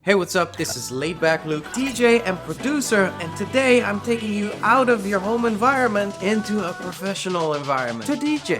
Hey, what's up? This is Laidback Luke, DJ and producer, and today I'm taking you out of your home environment into a professional environment to DJ.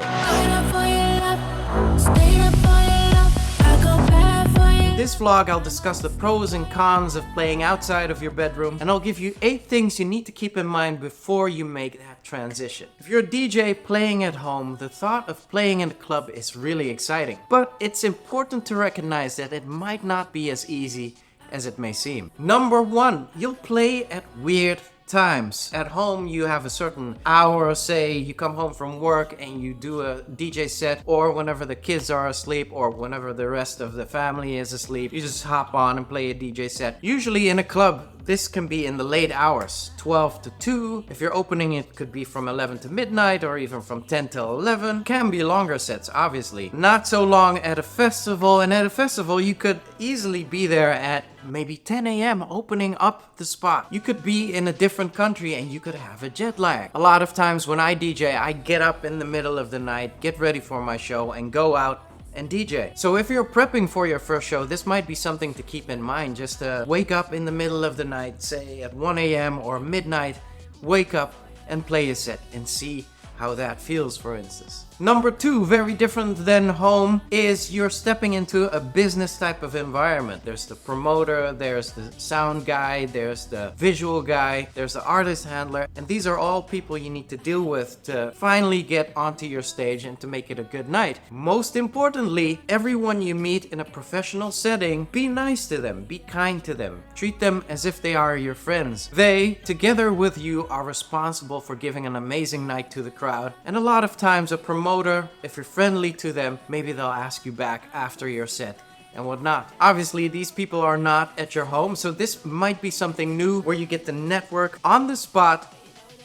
In this vlog, I'll discuss the pros and cons of playing outside of your bedroom, and I'll give you 8 things you need to keep in mind before you make that transition. If you're a DJ playing at home, the thought of playing in a club is really exciting, but it's important to recognize that it might not be as easy as it may seem. Number 1, you'll play at weird times. At home, you have a certain hour, say you come home from work and you do a DJ set, or whenever the kids are asleep or whenever the rest of the family is asleep, you just hop on and play a DJ set. Usually in a club, this can be in the late hours, 12 to 2. If you're opening, it could be from 11 to midnight or even from 10 till 11. Can be longer sets, obviously. Not so long at a festival, and at a festival you could easily be there at maybe 10 a.m. opening up the spot. You could be in a different country and you could have a jet lag. A lot of times when I DJ, I get up in the middle of the night, get ready for my show and go out and DJ. So if you're prepping for your first show, this might be something to keep in mind. Just to wake up in the middle of the night, say at 1 a.m. or midnight, wake up and play a set and see how that feels, for instance. Number 2, very different than home, is you're stepping into a business type of environment. There's the promoter, there's the sound guy, there's the visual guy, there's the artist handler, and these are all people you need to deal with to finally get onto your stage and to make it a good night. Most importantly, everyone you meet in a professional setting, be nice to them, be kind to them, treat them as if they are your friends. They, together with you, are responsible for giving an amazing night to the crowd, and a lot of times a promoter, if you're friendly to them, maybe they'll ask you back after your set and whatnot. Obviously, these people are not at your home, so this might be something new where you get to network on the spot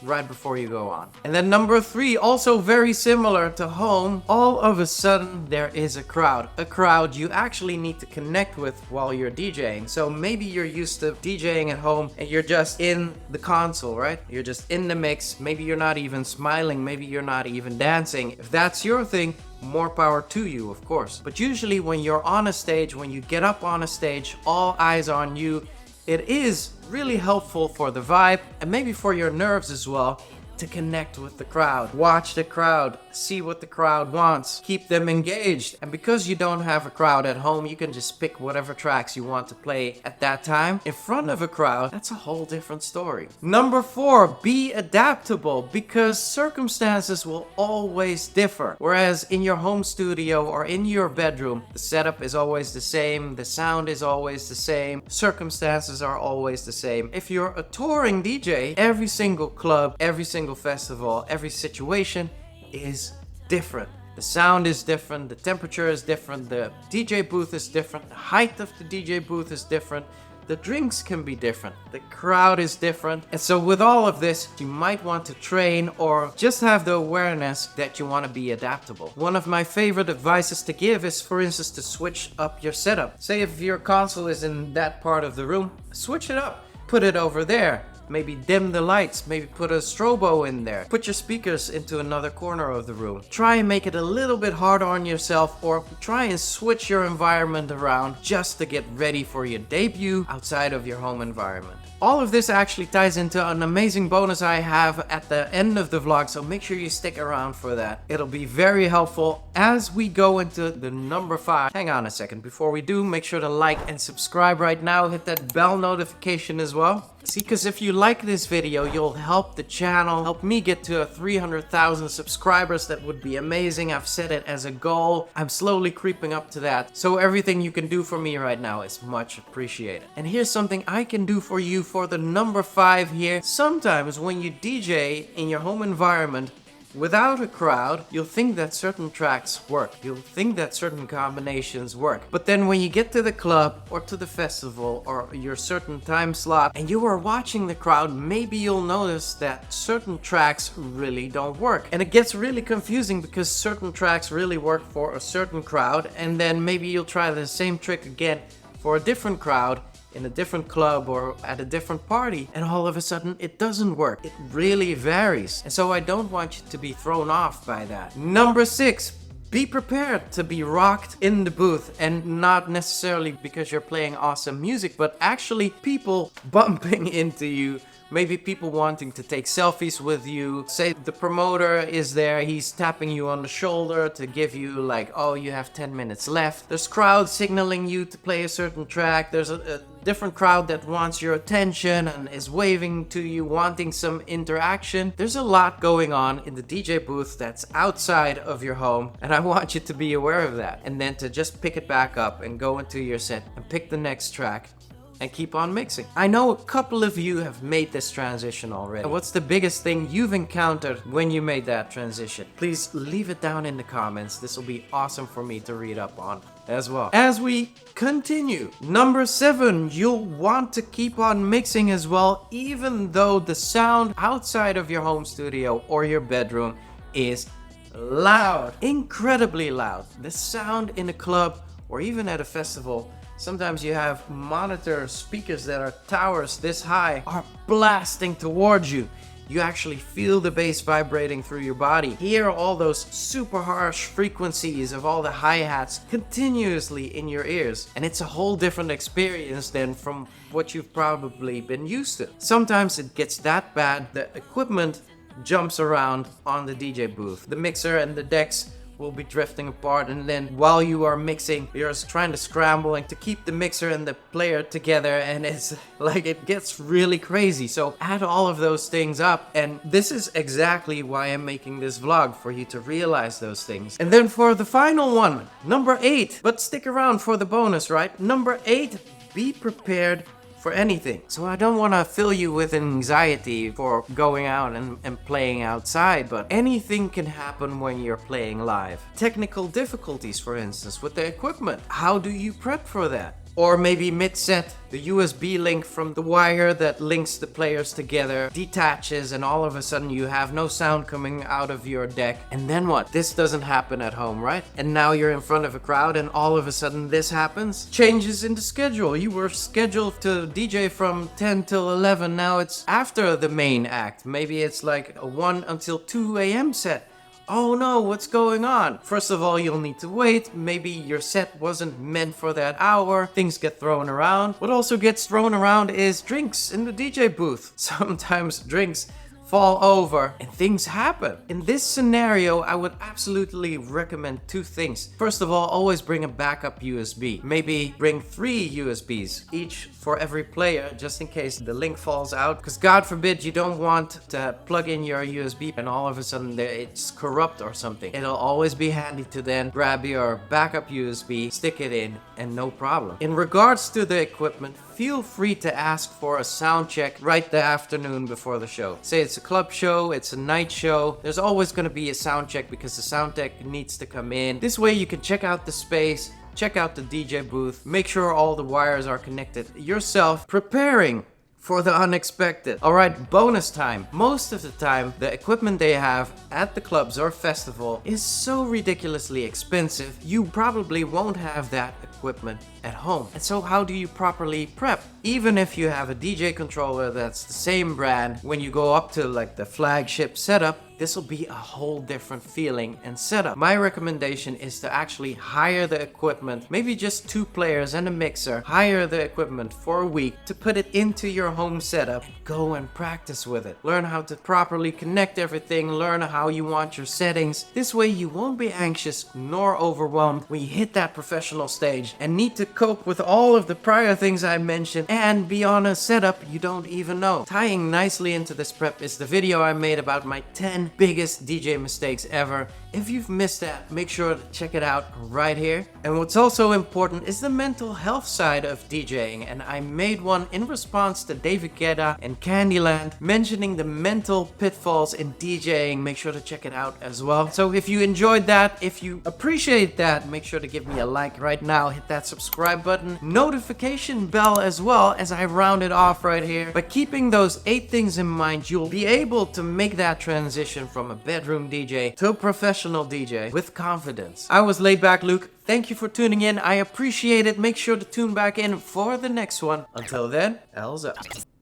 right before you go on. And then number 3, also very similar to home, all of a sudden there is a crowd. A crowd you actually need to connect with while you're DJing. So maybe you're used to DJing at home and you're just in the console, right? You're just in the mix. Maybe you're not even smiling. Maybe you're not even dancing. If that's your thing, more power to you, of course. But usually when you're on a stage, when you get up on a stage, all eyes on you, it is really helpful for the vibe and maybe for your nerves as well to connect with the crowd. Watch the crowd, see what the crowd wants, keep them engaged. And because you don't have a crowd at home, you can just pick whatever tracks you want to play at that time. In front of a crowd, that's a whole different story. Number 4, be adaptable, because circumstances will always differ. Whereas in your home studio or in your bedroom, the setup is always the same, the sound is always the same, circumstances are always the same. If you're a touring DJ, every single club, every single festival, every situation is different. The sound is different, the temperature is different, the DJ booth is different, the height of the DJ booth is different, the drinks can be different, the crowd is different. And so with all of this, you might want to train or just have the awareness that you want to be adaptable. One of my favorite advices to give is, for instance, to switch up your setup. Say if your console is in that part of the room, switch it up, put it over there. Maybe dim the lights, maybe put a strobo in there. Put your speakers into another corner of the room. Try and make it a little bit harder on yourself, or try and switch your environment around just to get ready for your debut outside of your home environment. All of this actually ties into an amazing bonus I have at the end of the vlog, so make sure you stick around for that. It'll be very helpful as we go into the number 5. Hang on a second. Before we do, make sure to like and subscribe right now. Hit that bell notification as well. See, because if you like this video, you'll help the channel, help me get to 300,000 subscribers. That would be amazing. I've set it as a goal. I'm slowly creeping up to that. So everything you can do for me right now is much appreciated. And here's something I can do for you for the number 5 here. Sometimes when you DJ in your home environment, without a crowd, you'll think that certain tracks work. You'll think that certain combinations work. But then when you get to the club or to the festival or your certain time slot and you are watching the crowd, maybe you'll notice that certain tracks really don't work. And it gets really confusing because certain tracks really work for a certain crowd, and then maybe you'll try the same trick again for a different crowd in a different club or at a different party, and all of a sudden it doesn't work. It really varies. And so I don't want you to be thrown off by that. Number 6, Be prepared to be rocked in the booth, and not necessarily because you're playing awesome music, but actually people bumping into you. Maybe people wanting to take selfies with you. Say the promoter is there, he's tapping you on the shoulder to give you like, oh, you have 10 minutes left. There's crowd signaling you to play a certain track. There's a different crowd that wants your attention and is waving to you, wanting some interaction. There's a lot going on in the DJ booth that's outside of your home, and I want you to be aware of that. And then to just pick it back up and go into your set and pick the next track and keep on mixing. I know a couple of you have made this transition already. What's the biggest thing you've encountered when you made that transition? Please leave it down in the comments. This will be awesome for me to read up on as well. As we continue, number 7, you'll want to keep on mixing as well, even though the sound outside of your home studio or your bedroom is loud, incredibly loud. The sound in a club or even at a festival, sometimes you have monitor speakers that are towers this high are blasting towards you. You actually feel the bass vibrating through your body. Hear all those super harsh frequencies of all the hi-hats continuously in your ears. And it's a whole different experience than from what you've probably been used to. Sometimes it gets that bad, the equipment jumps around on the DJ booth. The mixer and the decks will be drifting apart, and then while you are mixing, you're trying to scramble and to keep the mixer and the player together, and it's like it gets really crazy. So add all of those things up, and this is exactly why I'm making this vlog, for you to realize those things. And then for the final one, number 8, but stick around for the bonus, right? Number 8, be prepared for anything. So I don't want to fill you with anxiety for going out and playing outside, but anything can happen when you're playing live. Technical difficulties, for instance, with the equipment. How do you prep for that? Or maybe mid-set, the USB link from the wire that links the players together detaches, and all of a sudden you have no sound coming out of your deck. And then what? This doesn't happen at home, right? And now you're in front of a crowd and all of a sudden this happens. Changes in the schedule. You were scheduled to DJ from 10 till 11. Now it's after the main act. Maybe it's like a 1 until 2 a.m. set. Oh no, what's going on? First of all, you'll need to wait. Maybe your set wasn't meant for that hour. Things get thrown around. What also gets thrown around is drinks in the DJ booth. Sometimes drinks fall over and things happen. In this scenario, I would absolutely recommend 2 things. First of all, always bring a backup USB. Maybe bring 3 USBs, each for every player, just in case the link falls out. Because God forbid you don't want to plug in your USB and all of a sudden it's corrupt or something. It'll always be handy to then grab your backup USB, stick it in, and no problem. In regards to the equipment, feel free to ask for a sound check right the afternoon before the show. Say it's a club show, it's a night show, there's always going to be a sound check because the sound tech needs to come in. This way you can check out the space, check out the DJ booth, make sure all the wires are connected yourself, preparing for the unexpected. Alright, bonus time. Most of the time, the equipment they have at the clubs or festival is so ridiculously expensive, you probably won't have that equipment at home. And so how do you properly prep? Even if you have a DJ controller that's the same brand, when you go up to like the flagship setup, this will be a whole different feeling and setup. My recommendation is to actually hire the equipment, maybe just 2 players and a mixer. Hire the equipment for a week to put it into your home setup and go and practice with it. Learn how to properly connect everything, learn how you want your settings. This way you won't be anxious nor overwhelmed when you hit that professional stage and need to cope with all of the prior things I mentioned and be on a setup you don't even know. Tying nicely into this prep is the video I made about my 10 biggest DJ mistakes ever. If you've missed that, make sure to check it out right here. And what's also important is the mental health side of DJing, and I made one in response to David Guetta and Candyland mentioning the mental pitfalls in DJing. Make sure to check it out as well. So if you enjoyed that, if you appreciate that, make sure to give me a like right now, hit that subscribe button, notification bell as well, as I round it off right here. By keeping those 8 things in mind, you'll be able to make that transition from a bedroom DJ to a professional DJ with confidence. I was Laidback Luke. Thank you for tuning in. I appreciate it. Make sure to tune back in for the next one. Until then, L's up.